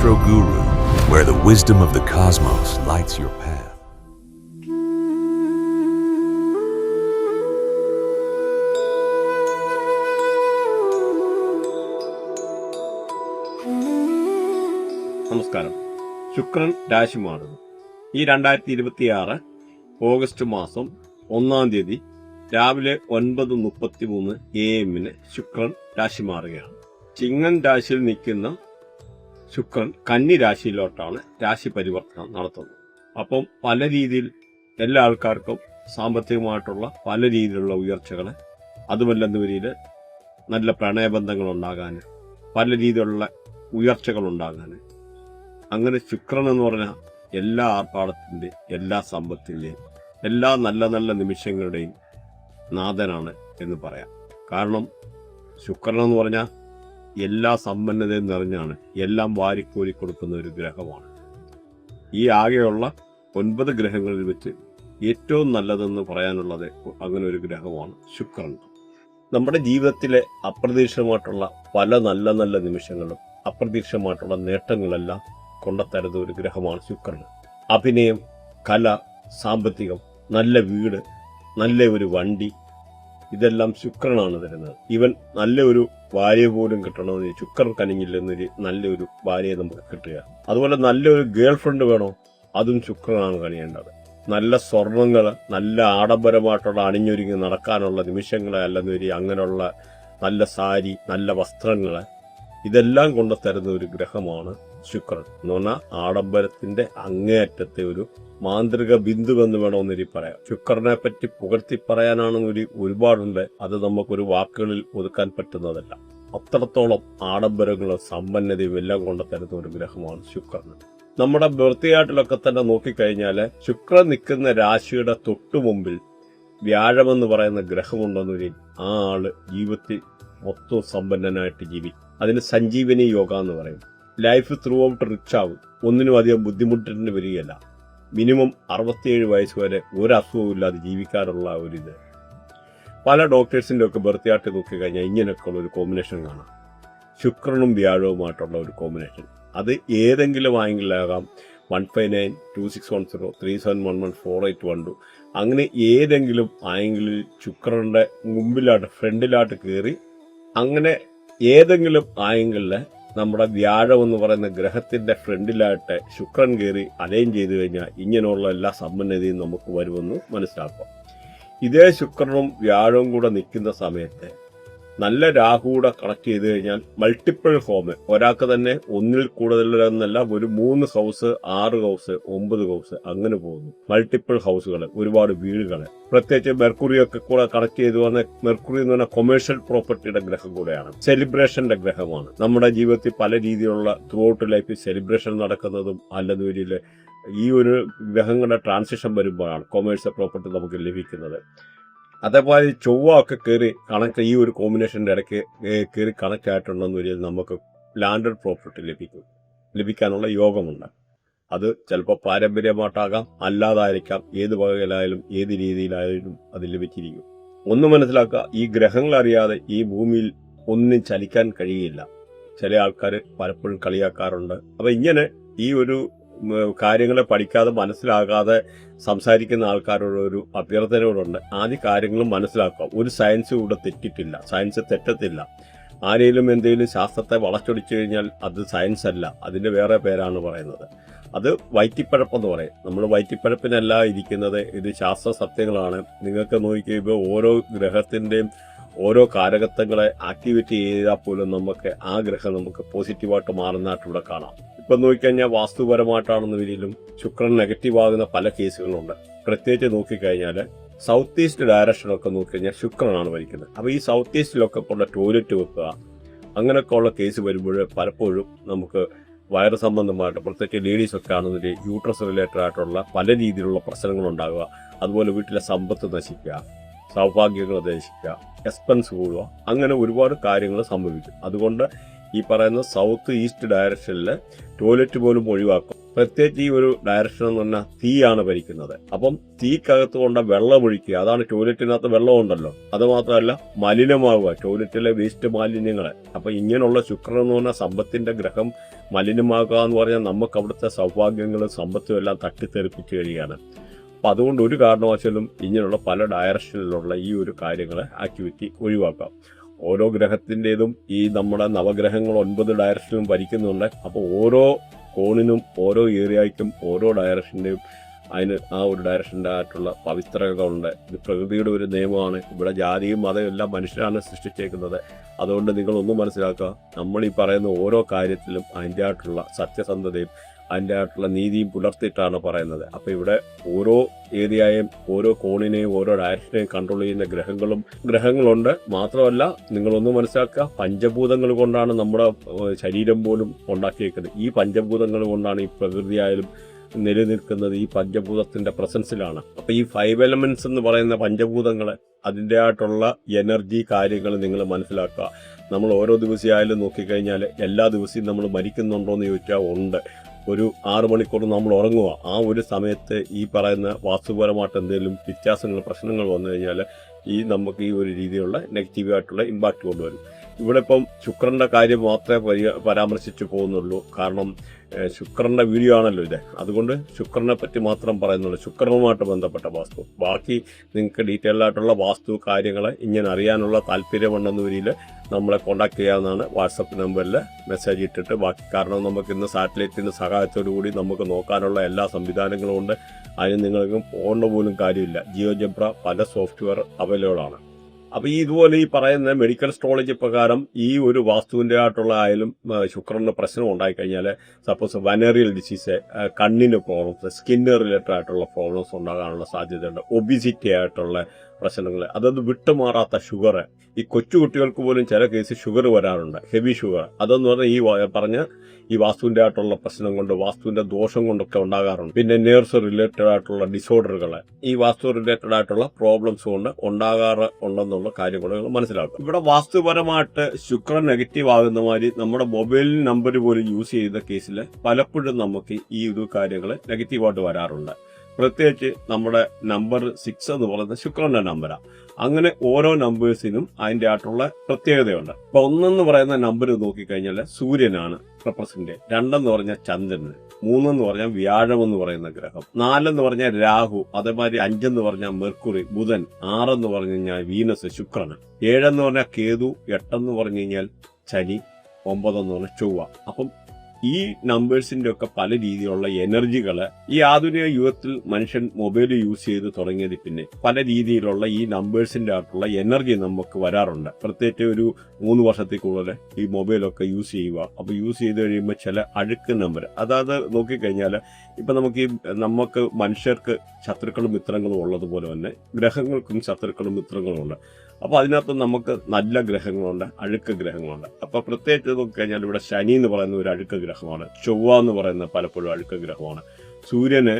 Astro Guru, where the wisdom of the cosmos lights your path. നമസ്കാരം. ശുക്രൻ രാശി മാറുന്നു. ഈ 2026 ഓഗസ്റ്റ് മാസം 1-ാം തീയതി രാവിലെ 9:33 AM ശുക്രൻ രാശി മാറുകയാണ്. ചിങ്ങൻ രാശിയിൽ നിൽക്കുന്ന ശുക്രൻ കന്നി രാശിയിലോട്ടാണ് രാശി പരിവർത്തനം നടത്തുന്നത്. അപ്പം പല രീതിയിൽ എല്ലാ ആൾക്കാർക്കും സാമ്പത്തികമായിട്ടുള്ള പല രീതിയിലുള്ള ഉയർച്ചകൾ, അതുമല്ലെന്ന രീതിയിൽ നല്ല പ്രണയബന്ധങ്ങൾ ഉണ്ടാകാൻ, പല രീതിയിലുള്ള ഉയർച്ചകൾ ഉണ്ടാകാൻ, അങ്ങനെ ശുക്രൻ എന്ന് പറഞ്ഞാൽ എല്ലാ ആർഭാടത്തിൻ്റെയും എല്ലാ സമ്പത്തിൻ്റെയും എല്ലാ നല്ല നല്ല നിമിഷങ്ങളുടെയും നാഥനാണ് എന്ന് പറയാം. കാരണം ശുക്രൻ എന്ന് പറഞ്ഞാൽ എല്ലാ സമ്പന്നതയും നിറഞ്ഞാണ്, എല്ലാം വാരിക്കോരി കൊടുക്കുന്ന ഒരു ഗ്രഹമാണ്. ഈ ആകെയുള്ള 9 ഗ്രഹങ്ങളിൽ വെച്ച് ഏറ്റവും നല്ലതെന്ന് പറയാനുള്ളത് അങ്ങനെ ഒരു ഗ്രഹമാണ് ശുക്രൻ. നമ്മുടെ ജീവിതത്തിലെ അപ്രതീക്ഷിതമായിട്ടുള്ള പല നല്ല നല്ല നിമിഷങ്ങളും അപ്രതീക്ഷിതമായിട്ടുള്ള നേട്ടങ്ങളെല്ലാം കൊണ്ടുത്തരുന്ന ഒരു ഗ്രഹമാണ് ശുക്രൻ. അഭിനയം, കല, സാമ്പത്തികം, നല്ല വീട്, നല്ല ഒരു വണ്ടി, ഇതെല്ലാം ശുക്രനാണ് തരുന്നത്. ഇവൻ നല്ല ഒരു ഭാര്യ പോലും കിട്ടണമെന്ന് ശുക്രൻ കനിഞ്ഞില്ലെന്നൊരു നല്ലൊരു ഭാര്യയെ നമുക്ക് കിട്ടുക. അതുപോലെ നല്ലൊരു ഗേൾ ഫ്രണ്ട് വേണോ, അതും ശുക്രനാണ് കണിയേണ്ടത്. നല്ല സ്വർണങ്ങൾ, നല്ല ആഡംബരമായിട്ടുള്ള അണിഞ്ഞൊരുങ്ങി നടക്കാനുള്ള നിമിഷങ്ങളെ അല്ലെന്നൊരു അങ്ങനെയുള്ള നല്ല സാരി, നല്ല വസ്ത്രങ്ങൾ, ഇതെല്ലാം കൊണ്ടു തരുന്ന ഒരു ഗ്രഹമാണ് ശുക്രൻ. എന്ന് പറഞ്ഞാൽ ആഡംബരത്തിന്റെ അങ്ങേയറ്റത്തെ ഒരു മാന്ത്രിക ബിന്ദു എന്ന് വേണമെന്നൊരു പറയാം. ശുക്രനെ പറ്റി പുകഴ്ത്തി പറയാനാണെന്നൊരു ഒരുപാടുണ്ട്. അത് നമുക്കൊരു വാക്കുകളിൽ ഒതുക്കാൻ പറ്റുന്നതല്ല. അത്രത്തോളം ആഡംബരങ്ങളും സമ്പന്നതയും എല്ലാം കൊണ്ടു തരുന്ന ഒരു ഗ്രഹമാണ് ശുക്രൻ. നമ്മുടെ ബർത്തിയാട്ടിലൊക്കെ തന്നെ നോക്കിക്കഴിഞ്ഞാൽ ശുക്രൻ നിൽക്കുന്ന രാശിയുടെ തൊട്ടു മുമ്പിൽ വ്യാഴമെന്ന് പറയുന്ന ഗ്രഹമുണ്ടെന്നൊരു ആ ആള് ജീവിതത്തിൽ മൊത്തം സമ്പന്നനായിട്ട് ജീവിക്കും. അതിന് സഞ്ജീവനി യോഗ എന്ന് പറയും. ലൈഫ് ത്രൂ ഔട്ട് റിച്ച് ആവും. ഒന്നിനും അധികം ബുദ്ധിമുട്ടിന് വരികയല്ല. മിനിമം 67 വയസ്സ് വരെ ഒരു അസുഖവും ഇല്ലാതെ ജീവിക്കാനുള്ള ഒരിത്. പല ഡോക്ടേഴ്സിൻ്റെ ഒക്കെ ബർത്തിയാട്ട് നോക്കിക്കഴിഞ്ഞാൽ ഇങ്ങനെയൊക്കെയുള്ള ഒരു കോമ്പിനേഷൻ കാണാം. ശുക്രനും വ്യാഴവുമായിട്ടുള്ള ഒരു കോമ്പിനേഷൻ. അത് ഏതെങ്കിലും ആയെങ്കിലാകാം. 1592610 37114812 അങ്ങനെ ഏതെങ്കിലും ആയെങ്കിൽ ശുക്രന്റെ മുമ്പിലായിട്ട് ഫ്രണ്ടിലായിട്ട് കയറി അങ്ങനെ ഏതെങ്കിലും ആയെങ്കിൽ നമ്മുടെ വ്യാഴം എന്ന് പറയുന്ന ഗ്രഹത്തിന്റെ ഫ്രണ്ടിലായിട്ട് ശുക്രൻ കയറി അലൈൻ ചെയ്തു കഴിഞ്ഞാൽ ഇങ്ങനെയുള്ള എല്ലാ സമ്പന്നതയും നമുക്ക് വരുമെന്ന് മനസ്സിലാക്കാം. ഇതേ ശുക്രനും വ്യാഴവും കൂടെ നിൽക്കുന്ന സമയത്ത് നല്ല രാഹുകൂടെ കണക്ട് ചെയ്ത് കഴിഞ്ഞാൽ മൾട്ടിപ്പിൾ ഹോം, ഒരാൾക്ക് തന്നെ ഒന്നിൽ കൂടുതലെന്നല്ല, ഒരു 3 ഹൗസ്, 6 ഹൗസ്, 9 ഹൗസ് അങ്ങനെ പോകുന്നു. മൾട്ടിപ്പിൾ ഹൗസുകൾ, ഒരുപാട് വീടുകൾ, പ്രത്യേകിച്ച് മെർക്കുറിയൊക്കെ കൂടെ കണക്ട് ചെയ്തു വന്ന മെർക്കുറി എന്ന് പറഞ്ഞാൽ കൊമേഴ്ഷ്യൽ പ്രോപ്പർട്ടിയുടെ ഗ്രഹം കൂടെയാണ്. സെലിബ്രേഷന്റെ ഗ്രഹമാണ്. നമ്മുടെ ജീവിതത്തിൽ പല രീതിയിലുള്ള ത്രൂ ഔട്ട് ലൈഫിൽ സെലിബ്രേഷൻ നടക്കുന്നതും അല്ലെന്നൊരിൽ ഈ ഒരു ഗ്രഹങ്ങളുടെ ട്രാൻസിഷൻ വരുമ്പോഴാണ് കൊമേഴ്ഷ്യൽ പ്രോപ്പർട്ടി നമുക്ക് ലഭിക്കുന്നത്. അതേപോലെ ചൊവ്വ ഒക്കെ കയറി കണക്ട്, ഈ ഒരു കോമ്പിനേഷൻ്റെ ഇടയ്ക്ക് കയറി കണക്ട് ആയിട്ടുണ്ടെന്ന് നമുക്ക് ലാൻഡഡ് പ്രോപ്പർട്ടി ലഭിക്കാനുള്ള യോഗമുണ്ട്. അത് ചിലപ്പോൾ പാരമ്പര്യമായിട്ടാകാം, അല്ലാതായിരിക്കാം. ഏത് വകയിലായാലും ഏത് രീതിയിലായാലും അത് ലഭിച്ചിരിക്കും. ഒന്ന് മനസ്സിലാക്കുക, ഈ ഗ്രഹങ്ങളറിയാതെ ഈ ഭൂമിയിൽ ഒന്നും ചലിക്കാൻ കഴിയില്ല. ചില ആൾക്കാർ പലപ്പോഴും കളിയാക്കാറുണ്ട്. അപ്പം ഇങ്ങനെ ഈ ഒരു കാര്യങ്ങളെ പഠിക്കാതെ മനസ്സിലാകാതെ സംസാരിക്കുന്ന ആൾക്കാരോട് ഒരു അഭ്യർത്ഥനയോടുണ്ട്. ആദ്യ കാര്യങ്ങളും മനസ്സിലാക്കുക. ഒരു സയൻസ് കൂടെ തെറ്റിട്ടില്ല, സയൻസ് തെറ്റത്തില്ല. ആരെങ്കിലും എന്തെങ്കിലും ശാസ്ത്രത്തെ വളച്ചൊടിച്ചു കഴിഞ്ഞാൽ അത് സയൻസ് അല്ല, അതിൻ്റെ വേറെ പേരാണ് പറയുന്നത്. അത് വയറ്റിപ്പഴപ്പെന്ന് പറയും. നമ്മൾ വയറ്റിപ്പഴപ്പിനല്ല ഇരിക്കുന്നത്, ഇത് ശാസ്ത്ര സത്യങ്ങളാണ്. നിങ്ങൾക്ക് നോക്കിയപ്പോൾ ഓരോ ഗ്രഹത്തിൻ്റെയും ഓരോ കാരകത്വങ്ങളെ ആക്ടിവേറ്റ് ചെയ്താൽ പോലും നമുക്ക് ആ ഗ്രഹം നമുക്ക് പോസിറ്റീവായിട്ട് മാറുന്നതായിട്ട് ഇവിടെ കാണാം. ഇപ്പം നോക്കിക്കഴിഞ്ഞാൽ വാസ്തുപരമായിട്ടാണെന്ന രീതിയിലും ശുക്രൻ നെഗറ്റീവ് ആകുന്ന പല കേസുകളുണ്ട്. പ്രത്യേകിച്ച് നോക്കിക്കഴിഞ്ഞാൽ സൗത്ത് ഈസ്റ്റ് ഡയറക്ഷനൊക്കെ നോക്കിക്കഴിഞ്ഞാൽ ശുക്രനാണ് ഭരിക്കുന്നത്. അപ്പോൾ ഈ സൗത്ത് ഈസ്റ്റിലൊക്കെ ഉള്ള ടോയ്ലറ്റ് വെക്കുക, അങ്ങനെയൊക്കെ ഉള്ള കേസ് വരുമ്പോൾ പലപ്പോഴും നമുക്ക് വയറ് സംബന്ധമായിട്ട്, പ്രത്യേകിച്ച് ലേഡീസൊക്കെ ആണെന്നൊരു യൂട്രസ് റിലേറ്റഡ് ആയിട്ടുള്ള പല രീതിയിലുള്ള പ്രശ്നങ്ങളുണ്ടാകുക. അതുപോലെ വീട്ടിലെ സമ്പത്ത് നശിക്കുക, സൗഭാഗ്യങ്ങൾ നശിക്കുക, എക്സ്പെൻസ് കൂടുക, അങ്ങനെ ഒരുപാട് കാര്യങ്ങൾ സംഭവിക്കും. അതുകൊണ്ട് ഈ പറയുന്ന സൗത്ത് ഈസ്റ്റ് ഡയറക്ഷനിൽ ടോയ്ലറ്റ് പോലും ഒഴിവാക്കും. പ്രത്യേകിച്ച് ഈ ഒരു ഡയറക്ഷൻ എന്ന് പറഞ്ഞാൽ തീയാണ് ഭരിക്കുന്നത്. അപ്പം തീക്കകത്ത് കൊണ്ട് വെള്ളം ഒഴിക്കുക, അതാണ് ടോയ്ലറ്റിനകത്ത് വെള്ളം ഉണ്ടല്ലോ, അത് മാത്രമല്ല മലിനമാവുക, ടോയ്ലറ്റിലെ വേസ്റ്റ് മാലിന്യങ്ങളെ. അപ്പം ഇങ്ങനെയുള്ള ശുക്രൻ എന്ന് പറഞ്ഞാൽ സമ്പത്തിന്റെ ഗ്രഹം മലിനമാകുക എന്ന് പറഞ്ഞാൽ നമുക്ക് അവിടുത്തെ സൗഭാഗ്യങ്ങളും സമ്പത്തും എല്ലാം തട്ടിത്തെറിപ്പിച്ച് കഴിയുകയാണ്. അപ്പം അതുകൊണ്ട് ഒരു കാരണവശാലും ഇങ്ങനെയുള്ള പല ഡയറക്ഷനിലുള്ള ഈ ഒരു കാര്യങ്ങളെ ആക്ടിവിറ്റി ഒഴിവാക്കാം. ഓരോ ഗ്രഹത്തിൻ്റെതും ഈ നമ്മുടെ നവഗ്രഹങ്ങൾ 9 ഡയറക്ഷനും ഭരിക്കുന്നുണ്ട്. അപ്പോൾ ഓരോ കോണിനും ഓരോ ഏരിയയ്ക്കും ഓരോ ഡയറക്ഷൻ്റെയും അതിന് ആ ഒരു ഡയറക്ഷൻ്റെ ആയിട്ടുള്ള പവിത്രതകളുണ്ട്. ഇത് പ്രകൃതിയുടെ ഒരു നിയമമാണ്. ഇവിടെ ജാതിയും മതവും എല്ലാം മനുഷ്യരാണ് സൃഷ്ടിച്ചേക്കുന്നത്. അതുകൊണ്ട് നിങ്ങളൊന്നും മനസ്സിലാക്കുക, നമ്മൾ ഈ പറയുന്ന ഓരോ കാര്യത്തിലും അതിൻ്റെ ആയിട്ടുള്ള സത്യസന്ധതയും അതിൻ്റെ ആയിട്ടുള്ള നീതിയും പുലർത്തിയിട്ടാണ് പറയുന്നത്. അപ്പോൾ ഇവിടെ ഓരോ ഏരിയയും ഓരോ കോണിനെയും ഓരോ ഡയറക്ഷനെയും കൺട്രോൾ ചെയ്യുന്ന ഗ്രഹങ്ങളുണ്ട്. മാത്രമല്ല നിങ്ങളൊന്ന് മനസ്സിലാക്കുക, പഞ്ചഭൂതങ്ങൾ കൊണ്ടാണ് നമ്മുടെ ശരീരം പോലും ഉണ്ടാക്കിയേക്കുന്നത്. ഈ പഞ്ചഭൂതങ്ങൾ കൊണ്ടാണ് ഈ പ്രകൃതിയായാലും നിലനിൽക്കുന്നത്. ഈ പഞ്ചഭൂതത്തിന്റെ പ്രസൻസിലാണ്. അപ്പൊ ഈ 5 എലമെന്റ്സ് എന്ന് പറയുന്ന പഞ്ചഭൂതങ്ങൾ അതിൻ്റെ ആയിട്ടുള്ള എനർജി കാര്യങ്ങൾ നിങ്ങൾ മനസ്സിലാക്കുക. നമ്മൾ ഓരോ ദിവസമായാലും നോക്കിക്കഴിഞ്ഞാൽ എല്ലാ ദിവസവും നമ്മൾ മരിക്കുന്നുണ്ടോ എന്ന് ചോദിച്ചാൽ ഉണ്ട്. ഒരു 6 മണിക്കൂർ നമ്മൾ ഉറങ്ങുക, ആ ഒരു സമയത്ത് ഈ പറയുന്ന വാസ്തുപരമായിട്ട് എന്തെങ്കിലും വ്യത്യാസങ്ങൾ പ്രശ്നങ്ങൾ വന്നു കഴിഞ്ഞാൽ നമുക്ക് ഈ ഒരു രീതിയിലുള്ള നെഗറ്റീവായിട്ടുള്ള ഇമ്പാക്റ്റ് കൊണ്ടുവരും. ഇവിടെ ഇപ്പം ശുക്രന്റെ കാര്യം മാത്രമേ പരാമർശിച്ചു പോകുന്നുള്ളൂ. കാരണം ശുക്രന്റെ വീഡിയോ ആണല്ലോ ഇത്, അതുകൊണ്ട് ശുക്രനെ പറ്റി മാത്രം പറയുന്നുള്ളൂ, ശുക്രനുമായിട്ട് ബന്ധപ്പെട്ട വാസ്തു. ബാക്കി നിങ്ങൾക്ക് ഡീറ്റെയിൽ ആയിട്ടുള്ള വാസ്തു കാര്യങ്ങൾ ഇങ്ങനെ അറിയാനുള്ള താല്പര്യമുണ്ടെന്ന രീതിയിൽ നമ്മളെ കോൺടാക്ട് ചെയ്യാവുന്നതാണ്. വാട്സപ്പ് നമ്പറിൽ മെസ്സേജ് ഇട്ടിട്ട് ബാക്കി. കാരണം നമുക്ക് ഇന്ന് സാറ്റലൈറ്റിൻ്റെ സഹായത്തോടു കൂടി നമുക്ക് നോക്കാനുള്ള എല്ലാ സംവിധാനങ്ങളും ഉണ്ട്. അതിന് നിങ്ങൾക്ക് പോകേണ്ട പോലും കാര്യമില്ല. ജിയോജബ്ര പല സോഫ്റ്റ്വെയർ അവൈലബിൾ ആണ്. അപ്പോൾ ഇതുപോലെ ഈ പറയുന്ന മെഡിക്കൽ അസ്ട്രോളജി പ്രകാരം ഈ ഒരു വാസ്തുവിൻ്റെ ആയിട്ടുള്ള ആയാലും ശുക്രന് പ്രശ്നം ഉണ്ടായിക്കഴിഞ്ഞാൽ, സപ്പോസ് വനറിയൽ ഡിസീസ്, കണ്ണിന് പ്രോബ്ലംസ്, സ്കിന്ന് റിലേറ്റഡ് ആയിട്ടുള്ള പ്രോബ്ലംസ് ഉണ്ടാകാനുള്ള സാധ്യതയുണ്ട്. ഒബിസിറ്റി ആയിട്ടുള്ള പ്രശ്നങ്ങൾ, അതൊന്നും വിട്ടുമാറാത്ത ഷുഗർ, ഈ കൊച്ചുകുട്ടികൾക്ക് പോലും ചില കേസിൽ ഷുഗർ വരാറുണ്ട്, ഹെവി ഷുഗർ. അതെന്ന് പറഞ്ഞാൽ ഈ വാസ്തുവിൻ്റെ ആയിട്ടുള്ള പ്രശ്നം കൊണ്ട്, വാസ്തുവിൻ്റെ ദോഷം കൊണ്ടൊക്കെ ഉണ്ടാകാറുണ്ട്. പിന്നെ നേഴ്സ് റിലേറ്റഡ് ആയിട്ടുള്ള ഡിസോർഡറുകൾ, ഈ വാസ്തു റിലേറ്റഡ് ആയിട്ടുള്ള പ്രോബ്ലംസ് കൊണ്ട് ഉണ്ടാകാറുണ്ടെന്നുള്ള കാര്യങ്ങൾ മനസ്സിലാക്കും. ഇവിടെ വാസ്തുപരമായിട്ട് ശുക്രൻ നെഗറ്റീവ് ആകുന്ന മാതിരി നമ്മുടെ മൊബൈൽ നമ്പർ പോലും യൂസ് ചെയ്ത കേസിൽ പലപ്പോഴും നമുക്ക് ഈ ഒരു കാര്യങ്ങൾ നെഗറ്റീവായിട്ട് വരാറുണ്ട്. പ്രത്യേകിച്ച് നമ്മുടെ നമ്പർ 6 എന്ന് പറയുന്നത് ശുക്രന്റെ നമ്പറാണ്. അങ്ങനെ ഓരോ നമ്പേഴ്സിനും അതിൻ്റെ ആയിട്ടുള്ള പ്രത്യേകതയുണ്ട്. ഇപ്പൊ 1 എന്ന് പറയുന്ന നമ്പർ നോക്കിക്കഴിഞ്ഞാൽ സൂര്യനാണ് റെപ്രസെന്റ്, 2 എന്ന് പറഞ്ഞാൽ ചന്ദ്രന്, 3 എന്ന് പറഞ്ഞാൽ വ്യാഴം എന്ന് പറയുന്ന ഗ്രഹം, 4 എന്ന് പറഞ്ഞാൽ രാഹു, അതേമാതിരി 5 എന്ന് പറഞ്ഞാൽ മെർക്കുറി ബുധൻ, 6 എന്ന് പറഞ്ഞു കഴിഞ്ഞാൽ വീനസ് ശുക്രന്, 7 എന്ന് പറഞ്ഞാൽ കേതു, 8 എന്ന് പറഞ്ഞു കഴിഞ്ഞാൽ ശനി, 9 എന്ന് പറഞ്ഞാൽ ചൊവ്വ. അപ്പം ഈ നമ്പേഴ്സിന്റെ ഒക്കെ പല രീതിയിലുള്ള എനർജികൾ ഈ ആധുനിക യുഗത്തിൽ മനുഷ്യൻ മൊബൈൽ യൂസ് ചെയ്ത് തുടങ്ങിയത് പിന്നെ പല രീതിയിലുള്ള ഈ നമ്പേഴ്സിന്റെ ആയിട്ടുള്ള എനർജി നമുക്ക് വരാറുണ്ട്. പ്രത്യേകിച്ച് ഒരു 3 വർഷത്തിൽ കൂടുതൽ ഈ മൊബൈലൊക്കെ യൂസ് ചെയ്യുക. അപ്പോൾ യൂസ് ചെയ്ത് കഴിയുമ്പോൾ ചില അഴുക്ക് നമ്പർ, അതായത് നോക്കിക്കഴിഞ്ഞാൽ ഇപ്പം നമുക്ക് മനുഷ്യർക്ക് ശത്രുക്കളും മിത്രങ്ങളും ഉള്ളതുപോലെ തന്നെ ഗ്രഹങ്ങൾക്കും ശത്രുക്കളും മിത്രങ്ങളും ഉണ്ട്. അപ്പോൾ അതിനകത്ത് നമുക്ക് നല്ല ഗ്രഹങ്ങളുണ്ട്, അഴുക്ക് ഗ്രഹങ്ങളുണ്ട്. അപ്പോൾ പ്രത്യേകിച്ച് നോക്കിക്കഴിഞ്ഞാൽ ഇവിടെ ശനി എന്ന് പറയുന്ന ഒരു അഴുക്ക് ഗ്രഹമാണ്, ചൊവ്വ എന്ന് പറയുന്ന പലപ്പോഴും അഴുക്ക് ഗ്രഹമാണ്, സൂര്യന്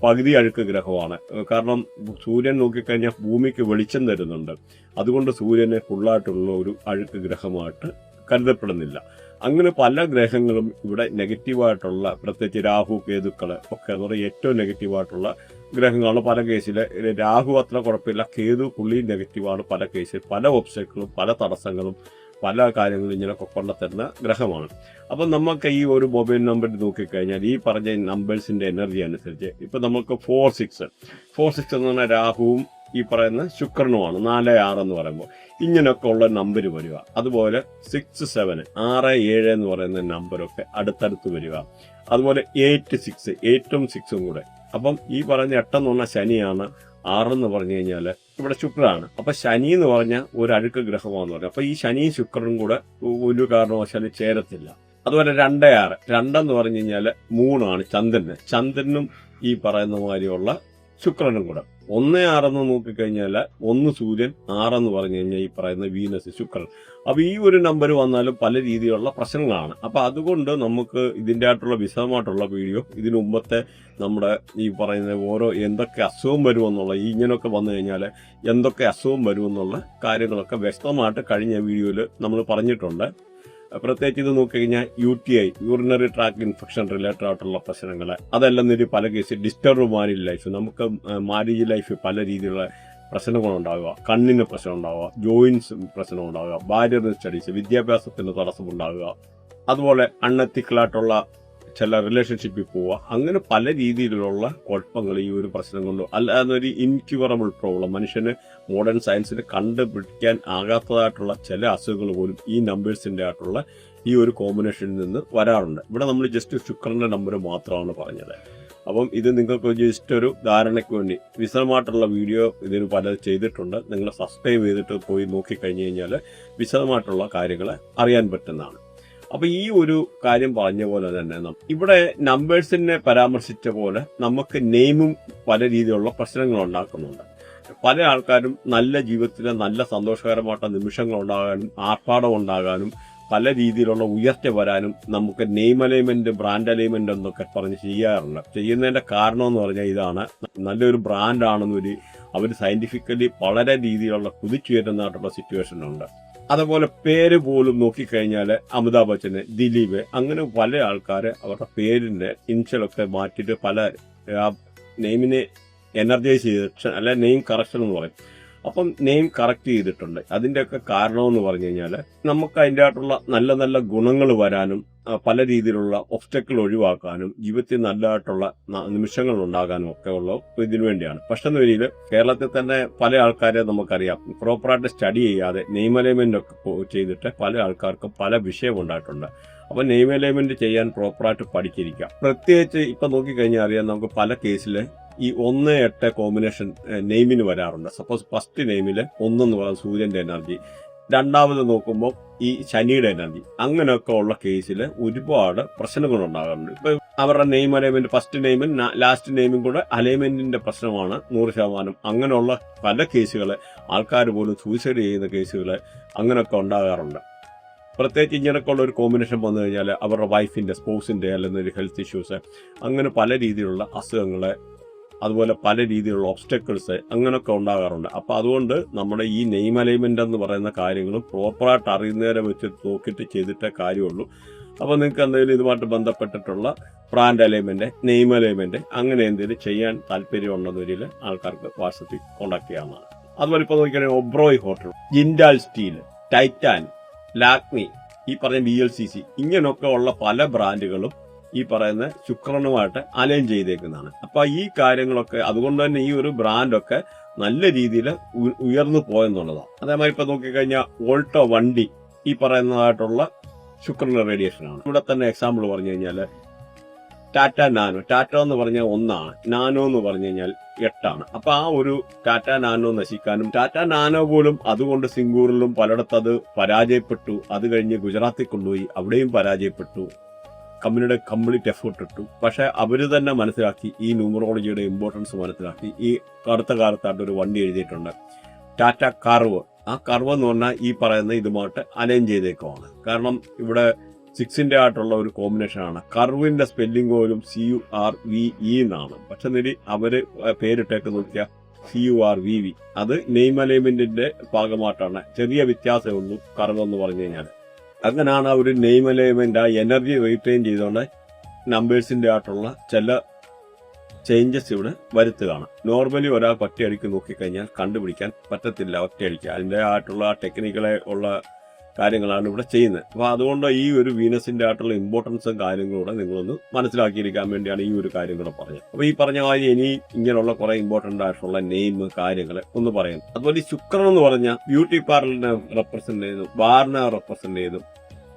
പകുതി അഴുക്ക് ഗ്രഹമാണ്. കാരണം സൂര്യൻ നോക്കിക്കഴിഞ്ഞാൽ ഭൂമിക്ക് വെളിച്ചം തരുന്നുണ്ട്. അതുകൊണ്ട് സൂര്യനെ ഫുള്ളായിട്ടുള്ള ഒരു അഴുക്ക് ഗ്രഹമായിട്ട് കരുതപ്പെടുന്നില്ല. അങ്ങനെ പല ഗ്രഹങ്ങളും ഇവിടെ നെഗറ്റീവായിട്ടുള്ള, പ്രത്യേകിച്ച് രാഹു കേതുക്കൾ ഒക്കെ എന്ന് പറയുന്നത് ഏറ്റവും നെഗറ്റീവായിട്ടുള്ള ഗ്രഹങ്ങളാണ്. പല കേസിൽ രാഹു അത്ര കുഴപ്പമില്ല, കേതു പുള്ളി നെഗറ്റീവാണ്. പല കേസിൽ പല ഒബ്സ്റ്റക്കിളും പല തടസ്സങ്ങളും പല കാര്യങ്ങളും ഇങ്ങനെയൊക്കെ കൊണ്ടുത്തരുന്ന ഗ്രഹമാണ്. അപ്പം നമുക്ക് ഈ ഒരു മൊബൈൽ നമ്പർ നോക്കിക്കഴിഞ്ഞാൽ ഈ പറഞ്ഞ നമ്പേഴ്സിന്റെ എനർജി അനുസരിച്ച് ഇപ്പം നമുക്ക് 4-6 എന്ന് പറഞ്ഞാൽ രാഹുവും ഈ പറയുന്ന ശുക്രനുമാണ്, 4-6 എന്ന് പറയുമ്പോൾ ഇങ്ങനെയൊക്കെ ഉള്ള നമ്പർ വരിക. അതുപോലെ 6-7, 6-7 എന്ന് പറയുന്ന നമ്പറൊക്കെ അടുത്തടുത്ത് വരിക. അതുപോലെ 8-6, 8ഉം 6ഉം കൂടെ. അപ്പം ഈ പറഞ്ഞ 8 എന്ന് പറഞ്ഞാൽ ശനിയാണ്, 6 എന്ന് പറഞ്ഞു കഴിഞ്ഞാൽ ഇവിടെ ശുക്രനാണ്. അപ്പൊ ശനി എന്ന് പറഞ്ഞാൽ ഒരു അഴുക്ക് ഗ്രഹമാണെന്ന് പറഞ്ഞു. അപ്പൊ ഈ ശനിയും ശുക്രനും കൂടെ ഒരു കാരണവശാലും ചേരത്തില്ല. അതുപോലെ 2-6, 2 എന്ന് പറഞ്ഞു കഴിഞ്ഞാൽ 3 ചന്ദ്രനും ഈ പറയുന്ന മാതിരിയുള്ള ശുക്രനും കൂടെ. 1-6 എന്ന് നോക്കിക്കഴിഞ്ഞാൽ 1 സൂര്യൻ, 6 എന്ന് പറഞ്ഞു കഴിഞ്ഞാൽ ഈ പറയുന്ന വീനസ് ശുക്രൻ. അപ്പൊ ഈ ഒരു നമ്പർ വന്നാലും പല രീതിയിലുള്ള പ്രശ്നങ്ങളാണ്. അപ്പൊ അതുകൊണ്ട് നമുക്ക് ഇതിൻ്റെ ആയിട്ടുള്ള വിശദമായിട്ടുള്ള വീഡിയോ ഇതിനു മുമ്പത്തെ നമ്മുടെ ഈ പറയുന്ന ഓരോ എന്തൊക്കെ അസുഖം വരുമെന്നുള്ള ഇങ്ങനെയൊക്കെ വന്നു കഴിഞ്ഞാൽ എന്തൊക്കെ അസുഖം വരുമെന്നുള്ള കാര്യങ്ങളൊക്കെ വ്യക്തമായിട്ട് കഴിഞ്ഞ വീഡിയോയിൽ നമ്മൾ പറഞ്ഞിട്ടുണ്ട്. പ്രത്യേകിച്ച് ഇത് നോക്കിക്കഴിഞ്ഞാൽ UTI, urinary tract infection related ആയിട്ടുള്ള പ്രശ്നങ്ങൾ, അതെല്ലാം ഒരു പല കേസ് ഡിസ്റ്റർബ് മാരേജ് ലൈഫ്, നമുക്ക് മാരേജ് ലൈഫ് പല രീതിയിലുള്ള പ്രശ്നങ്ങളുണ്ടാകുക, കണ്ണിന് പ്രശ്നം ഉണ്ടാകുക, ജോയിൻസ് പ്രശ്നം ഉണ്ടാകുക, ബാരിയർ സ്റ്റഡീസ്, വിദ്യാഭ്യാസത്തിന് തടസ്സമുണ്ടാകുക, അതുപോലെ അൺഎത്തിക്കലായിട്ടുള്ള ചില റിലേഷൻഷിപ്പിൽ പോവുക, അങ്ങനെ പല രീതിയിലുള്ള കുഴപ്പങ്ങൾ ഈ ഒരു പ്രശ്നം കൊണ്ട്, അല്ലാതെ ഒരു ഇൻക്യൂറബിൾ പ്രോബ്ലം, മനുഷ്യന് മോഡേൺ സയൻസിന് കണ്ടുപിടിക്കാൻ ആകാത്തതായിട്ടുള്ള ചില അസുഖങ്ങൾ പോലും ഈ നമ്പേഴ്സിൻ്റെ ആയിട്ടുള്ള ഈ ഒരു കോമ്പിനേഷനിൽ നിന്ന് വരാറുണ്ട്. ഇവിടെ നമ്മൾ ജസ്റ്റ് ശുക്രൻ്റെ നമ്പർ മാത്രമാണ് പറഞ്ഞത്. അപ്പം ഇത് നിങ്ങൾക്ക് ജസ്റ്റ് ഒരു ധാരണയ്ക്ക് വേണ്ടി വിശദമായിട്ടുള്ള വീഡിയോ ഇതിന് പലത് ചെയ്തിട്ടുണ്ട്. നിങ്ങൾ സബ്സ്ക്രൈബ് ചെയ്തിട്ട് പോയി നോക്കിക്കഴിഞ്ഞ് കഴിഞ്ഞാൽ വിശദമായിട്ടുള്ള കാര്യങ്ങൾ അറിയാൻ പറ്റുന്നതാണ്. അപ്പൊ ഈ ഒരു കാര്യം പറഞ്ഞ പോലെ തന്നെ ഇവിടെ നമ്പേഴ്സിനെ പരാമർശിച്ച പോലെ നമുക്ക് നെയിമും പല രീതിയിലുള്ള പ്രശ്നങ്ങൾ ഉണ്ടാക്കുന്നുണ്ട്. പല ആൾക്കാരും നല്ല ജീവിതത്തിലെ നല്ല സന്തോഷകരമായിട്ടുള്ള നിമിഷങ്ങൾ ഉണ്ടാകാനും ആർഭാടം ഉണ്ടാകാനും പല രീതിയിലുള്ള ഉയർച്ച വരാനും നമുക്ക് നെയിം അലൈൻമെന്റ്, ബ്രാൻഡ് അലൈൻമെന്റ് എന്നൊക്കെ പറഞ്ഞ് ചെയ്യാറുണ്ട്. ചെയ്യുന്നതിന്റെ കാരണം എന്ന് പറഞ്ഞാൽ ഇതാണ്, നല്ലൊരു ബ്രാൻഡാണെന്നൊരു അവർ സയന്റിഫിക്കലി വളരെ രീതിയിലുള്ള കുതിച്ചുയരുന്നതായിട്ടുള്ള സിറ്റുവേഷൻ ഉണ്ട്. അതുപോലെ പേര് പോലും നോക്കിക്കഴിഞ്ഞാൽ അമിതാഭ് ബച്ചന്, ദിലീപ്, അങ്ങനെ പല ആൾക്കാരെ അവരുടെ പേരിന്റെ ഇൻഷലൊക്കെ മാറ്റിയിട്ട് പല നെയിമിനെ എനർജൈസ് ചെയ്ത് അല്ലെ നെയിം കറക്ഷൻ എന്ന് പറയും. അപ്പം നെയിം കറക്റ്റ് ചെയ്തിട്ടുണ്ട്. അതിൻ്റെയൊക്കെ കാരണമെന്ന് പറഞ്ഞു കഴിഞ്ഞാൽ നമുക്ക് അതിൻ്റെ ആയിട്ടുള്ള നല്ല നല്ല ഗുണങ്ങൾ വരാനും പല രീതിയിലുള്ള ഒബ്സ്റ്റക്കിൾ ഒഴിവാക്കാനും ജീവിതത്തിൽ നല്ലതായിട്ടുള്ള നിമിഷങ്ങൾ ഉണ്ടാകാനും ഒക്കെ ഉള്ള ഇതിനു വേണ്ടിയാണ്. പക്ഷെ എന്ന രീതിയിൽ കേരളത്തിൽ തന്നെ പല ആൾക്കാരെ നമുക്കറിയാം പ്രോപ്പറായിട്ട് സ്റ്റഡി ചെയ്യാതെ നെയിം അലൈൻമെന്റ് ഒക്കെ ചെയ്തിട്ട് പല ആൾക്കാർക്കും പല വിഷയം ഉണ്ടായിട്ടുണ്ട്. അപ്പൊ നെയിം അലൈൻമെന്റ് ചെയ്യാൻ പ്രോപ്പറായിട്ട് പഠിച്ചിരിക്കാം. പ്രത്യേകിച്ച് ഇപ്പൊ നോക്കിക്കഴിഞ്ഞാൽ അറിയാം, നമുക്ക് പല കേസിൽ ഈ 1-8 കോമ്പിനേഷൻ നെയിമിന് വരാറുണ്ട്. സപ്പോസ് ഫസ്റ്റ് നെയിമിൽ 1 എന്ന് പറയുന്നത് സൂര്യന്റെ എനർജി, രണ്ടാമത് നോക്കുമ്പോൾ ഈ ശനിയുടെ എനർജി, അങ്ങനെയൊക്കെ ഉള്ള കേസിൽ ഒരുപാട് പ്രശ്നങ്ങൾ ഉണ്ടാകാറുണ്ട്. ഇപ്പൊ അവരുടെ നെയിം അലൈൻമെന്റ് ഫസ്റ്റ് നെയിമും ലാസ്റ്റ് നെയിമും കൂടെ അലൈൻമെന്റിന്റെ പ്രശ്നമാണ് 100%. അങ്ങനെയുള്ള പല കേസുകൾ, ആൾക്കാർ പോലും സൂയിസൈഡ് ചെയ്യുന്ന കേസുകൾ അങ്ങനെയൊക്കെ ഉണ്ടാകാറുണ്ട്. പ്രത്യേകിച്ച് ഇങ്ങനെയൊക്കെ ഉള്ള ഒരു കോമ്പിനേഷൻ വന്നു കഴിഞ്ഞാൽ അവരുടെ വൈഫിന്റെ, സ്പോസിന്റെ അല്ലെങ്കിൽ ഒരു ഹെൽത്ത് ഇഷ്യൂസ്, അങ്ങനെ പല രീതിയിലുള്ള അസുഖങ്ങളെ, അതുപോലെ പല രീതിയിലുള്ള ഒബ്സ്റ്റക്കിൾസ് അങ്ങനെയൊക്കെ ഉണ്ടാകാറുണ്ട്. അപ്പോൾ അതുകൊണ്ട് നമ്മുടെ ഈ നെയിം അലൈൻമെന്റ് എന്ന് പറയുന്ന കാര്യങ്ങളും പ്രോപ്പറായിട്ട് അറിയുന്നവരെ വെച്ച് നോക്കിയിട്ട് ചെയ്തിട്ടേ കാര്യമുള്ളൂ. അപ്പോൾ നിങ്ങൾക്ക് എന്തെങ്കിലും ഇതുമായിട്ട് ബന്ധപ്പെട്ടിട്ടുള്ള ബ്രാൻഡ് അലൈൻമെന്റ്, നെയിം അലൈൻമെന്റ് അങ്ങനെ എന്തെങ്കിലും ചെയ്യാൻ താല്പര്യമുണ്ടെന്നൊരിൽ ആൾക്കാർക്ക് വാട്സപ്പിൽ കോൺടാക്ട് ചെയ്യാവുന്നതാണ്. അതുപോലെ ഇപ്പോൾ നോക്കിയാണെങ്കിൽ Oberoi hotel, Jindal steel, Titan, Lakme, ഈ പറഞ്ഞ VLCC, ഇങ്ങനെയൊക്കെ ഉള്ള പല ബ്രാൻഡുകളും ഈ പറയുന്ന ശുക്രനുമായിട്ട് അലൈൻ ചെയ്തേക്കുന്നതാണ്. അപ്പൊ ഈ കാര്യങ്ങളൊക്കെ അതുകൊണ്ട് തന്നെ ഈ ഒരു ബ്രാൻഡൊക്കെ നല്ല രീതിയിൽ ഉയർന്നു പോയെന്നുള്ളതാണ്. അതേമാതിരി ഇപ്പൊ നോക്കിക്കഴിഞ്ഞാൽ ഓൾട്ടോ വണ്ടി ഈ പറയുന്നതായിട്ടുള്ള ശുക്രന്റെ റേഡിയേഷൻ ആണ്. ഇവിടെ തന്നെ എക്സാമ്പിൾ പറഞ്ഞു കഴിഞ്ഞാൽ ടാറ്റ നാനോ, ടാറ്റ എന്ന് പറഞ്ഞാൽ 1 നാനോ എന്ന് പറഞ്ഞു കഴിഞ്ഞാൽ 8. അപ്പൊ ആ ഒരു ടാറ്റ നാനോ നശിക്കാനും, ടാറ്റ നാനോ പോലും അതുകൊണ്ട് സിംഗൂറിലും പലയിടത്ത് അത് പരാജയപ്പെട്ടു. അത് കഴിഞ്ഞ് ഗുജറാത്തിൽ കൊണ്ടുപോയി, അവിടെയും പരാജയപ്പെട്ടു. കമ്പനിയുടെ കംപ്ലീറ്റ് എഫേർട്ട് ഇട്ടു. പക്ഷെ അവര് തന്നെ മനസ്സിലാക്കി, ഈ ന്യൂമറോളജിയുടെ ഇമ്പോർട്ടൻസ് മനസ്സിലാക്കി ഈ അടുത്ത കാലത്തായിട്ട് ഒരു വണ്ടി എഴുതിയിട്ടുണ്ട്, ടാറ്റ കർവ്. ആ കർവ് എന്ന് പറഞ്ഞാൽ ഈ പറയുന്ന ഇതുമായിട്ട് അലൈൻ ചെയ്തേക്കുവാണ്. കാരണം ഇവിടെ 6ന്റെ ആയിട്ടുള്ള ഒരു കോമ്പിനേഷനാണ്. കർവിന്റെ സ്പെല്ലിംഗ് പോലും CURVE എന്നാണ്. പക്ഷെ നേടി അവര് പേരിട്ടേക്ക് നോക്കിയാൽ CURVV. അത് നെയിം അലൈൻമെന്റിന്റെ ഭാഗമായിട്ടാണ്. ചെറിയ വ്യത്യാസമേ ഉള്ളൂ കർവ് എന്ന് പറഞ്ഞു കഴിഞ്ഞാൽ. അങ്ങനെയാണ് ആ ഒരു നെയിം അലൈൻമെന്റ്, ആ എനർജി റീറ്റെയിൻ ചെയ്തുകൊണ്ട് നമ്പേഴ്സിന്റെ ആയിട്ടുള്ള ചില ചേഞ്ചസ് ഇവിടെ വരുത്തുകയാണ്. നോർമലി ഒരാൾ ഒറ്റയടിക്ക് നോക്കിക്കഴിഞ്ഞാൽ കണ്ടുപിടിക്കാൻ പറ്റത്തില്ല ഒറ്റയടിക്ക്. അതിൻ്റെ ആയിട്ടുള്ള ടെക്നിക്കലെ ഉള്ള കാര്യങ്ങളാണ് ഇവിടെ ചെയ്യുന്നത്. അപ്പോൾ അതുകൊണ്ട് ഈ ഒരു വീനസിന്റെ ആയിട്ടുള്ള ഇമ്പോർട്ടൻസും കാര്യങ്ങളൂടെ നിങ്ങളൊന്ന് മനസ്സിലാക്കിയിരിക്കാൻ വേണ്ടിയാണ് ഈ ഒരു കാര്യം കൂടെ പറഞ്ഞത്. അപ്പോൾ ഈ പറഞ്ഞ കാര്യം ഇനി ഇങ്ങനെയുള്ള കുറെ ഇമ്പോർട്ടന്റ് ആയിട്ടുള്ള നെയിം കാര്യങ്ങൾ ഒന്ന് പറയുന്നു. അതുപോലെ ഈ ശുക്രൻ എന്ന് പറഞ്ഞാൽ ബ്യൂട്ടി പാർലറിനെ റെപ്രസെന്റ് ചെയ്യുന്നു, ബാറിനെ റെപ്രസെന്റ് ചെയ്യുന്നു,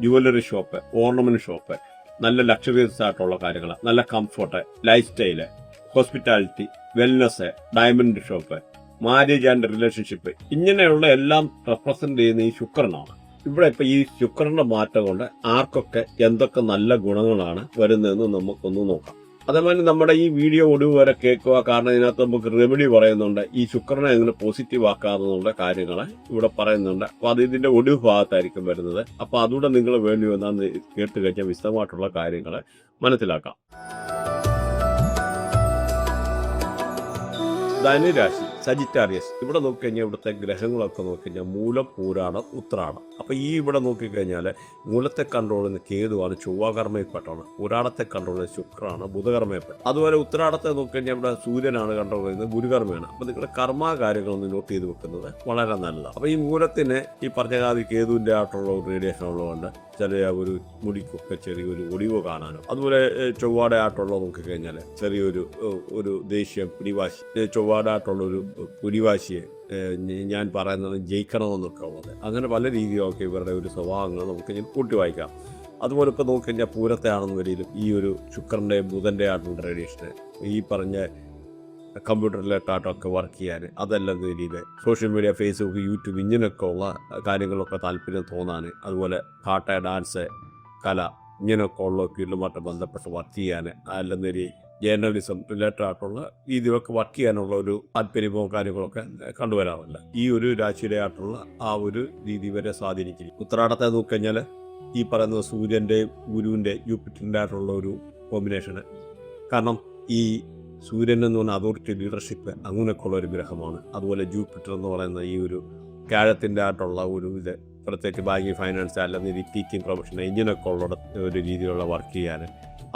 ജുവലറി ഷോപ്പ്, ഓർണമെന്റ് ഷോപ്പ്, നല്ല ലക്ഷറീസ് ആയിട്ടുള്ള കാര്യങ്ങൾ, നല്ല comfort, life style, hospitality, wellness, diamond shop, marriage and relationship, ഇങ്ങനെയുള്ള എല്ലാം റെപ്രസെന്റ് ചെയ്യുന്ന ഈ ശുക്രനാണ്. ഇവിടെ ഇപ്പൊ ഈ ശുക്രന്റെ മാറ്റം കൊണ്ട് ആർക്കൊക്കെ എന്തൊക്കെ നല്ല ഗുണങ്ങളാണ് വരുന്നതെന്ന് നമുക്കൊന്ന് നോക്കാം. അതേപോലെ നമ്മുടെ ഈ വീഡിയോ ഒടുവ് വരെ കേൾക്കുക, കാരണം ഇതിനകത്ത് നമുക്ക് റെമഡി പറയുന്നുണ്ട്, ഈ ശുക്രനെ എങ്ങനെ പോസിറ്റീവ് ആക്കാവുന്ന കാര്യങ്ങൾ ഇവിടെ പറയുന്നുണ്ട്. അപ്പൊ അത് ഇതിന്റെ ഒടുവ് ഭാഗത്തായിരിക്കും വരുന്നത്. അപ്പൊ അതുകൂടെ നിങ്ങൾ വേണ്ടി വന്നാൽ കേട്ട് കഴിഞ്ഞാൽ വിശദമായിട്ടുള്ള കാര്യങ്ങൾ മനസ്സിലാക്കാം. ധനുരാശി സജിറ്റാരിയസ്. ഇവിടെ നോക്കിക്കഴിഞ്ഞാൽ ഇവിടുത്തെ ഗ്രഹങ്ങളൊക്കെ നോക്കിക്കഴിഞ്ഞാൽ മൂലം, പൂരാടം, ഉത്രാടം. അപ്പോൾ ഈ ഇവിടെ നോക്കിക്കഴിഞ്ഞാൽ മൂലത്തെ കൺട്രോൾ ചെയ്യുന്ന കേതുവാണ്, ചൊവ്വാകർമ്മയിൽപ്പെട്ടാണ്. പൂരാടത്തെ കൺട്രോൾ ചെയ്യുന്ന ശുക്രമാണ്, ബുധകർമ്മയിൽപ്പെട്ട. അതുപോലെ ഉത്രാടത്തെ നോക്കിക്കഴിഞ്ഞാൽ ഇവിടെ സൂര്യനാണ് കൺട്രോൾ ചെയ്യുന്നത്, ഗുരുകർമ്മയാണ്. അപ്പോൾ നിങ്ങളുടെ കർമ്മകാര്യങ്ങളൊന്ന് നോട്ട് ചെയ്ത് വെക്കുന്നത് വളരെ നല്ലതാണ്. അപ്പോൾ ഈ മൂലത്തിന് ഈ പറഞ്ഞ കേതുവിൻ്റെ ആയിട്ടുള്ള ഒരു റേഡിയേഷൻ ഉള്ളതുകൊണ്ട് ചെറിയ ഒരു മുടിക്കൊക്കെ ചെറിയൊരു ഒടിവ് കാണാനും, അതുപോലെ ചൊവ്വാടെ ആയിട്ടുള്ള നോക്കിക്കഴിഞ്ഞാൽ ചെറിയൊരു ദേഷ്യം, പിടിവാശി, ചൊവ്വാടെ ആയിട്ടുള്ളൊരു പിടിവാശിയെ ഞാൻ പറയുന്നത് ജയിക്കണമെന്നൊക്കെ ഉള്ളത്, അങ്ങനെ പല രീതിയിലൊക്കെ ഇവരുടെ ഒരു സ്വഭാവങ്ങൾ നമുക്ക് ഇനി കൂട്ടി വായിക്കാം. അതുപോലെ ഇപ്പോൾ നോക്കിക്കഴിഞ്ഞാൽ പൂരത്തെ ആണെന്ന് വരിയിലും ഈ ഒരു ശുക്രൻ്റെ ബുധൻ്റെ ആയിട്ടുള്ള റേഡിയേഷന് ഈ പറഞ്ഞ കമ്പ്യൂട്ടറിലേക്കാട്ടൊക്കെ വർക്ക് ചെയ്യാൻ, അതല്ല രീതിയിൽ സോഷ്യൽ മീഡിയ, ഫേസ്ബുക്ക്, യൂട്യൂബ് ഇങ്ങനെയൊക്കെ ഉള്ള കാര്യങ്ങളൊക്കെ താല്പര്യം തോന്നാൻ, അതുപോലെ പാട്ട്, ഡാൻസ്, കല ഇങ്ങനെയൊക്കെ ഉള്ള ഫീൽഡുമായിട്ട് ബന്ധപ്പെട്ട് വർക്ക് ചെയ്യാൻ, അല്ലെന്നൊരു ജേർണലിസം റിലേറ്റഡ് ആയിട്ടുള്ള രീതിയിലൊക്കെ വർക്ക് ചെയ്യാനുള്ള ഒരു താല്പര്യമോ കാര്യങ്ങളൊക്കെ കണ്ടുവരാറില്ല. ഈ ഒരു രാശിയുടെ ആയിട്ടുള്ള ആ ഒരു രീതി വരെ സ്വാധീനിച്ചിരിക്കും. ഉത്രാടത്തെ നോക്കിക്കഴിഞ്ഞാൽ ഈ പറയുന്നത് സൂര്യൻ്റെ, ഗുരുവിൻ്റെ, ജൂപ്പിറ്ററിൻ്റെ ആയിട്ടുള്ള ഒരു കോമ്പിനേഷന്. കാരണം ഈ സൂര്യൻ എന്ന് പറഞ്ഞാൽ അതോറിറ്റി, ലീഡർഷിപ്പ് അങ്ങനെയൊക്കെ ഉള്ള ഒരു ഗ്രഹമാണ്. അതുപോലെ ജൂപ്പിറ്റർ എന്ന് പറയുന്ന ഈ ഒരു ക്യാഴത്തിൻ്റെ ആയിട്ടുള്ള ഒരു ഇത്, പ്രത്യേകിച്ച് ബാങ്കിങ്, ഫൈനാൻസ്, അല്ലെങ്കിൽ ടീച്ചിങ് പ്രൊഫഷൻ ഇങ്ങനെയൊക്കെ ഉള്ള ഒരു രീതിയിലുള്ള വർക്ക് ചെയ്യാൻ,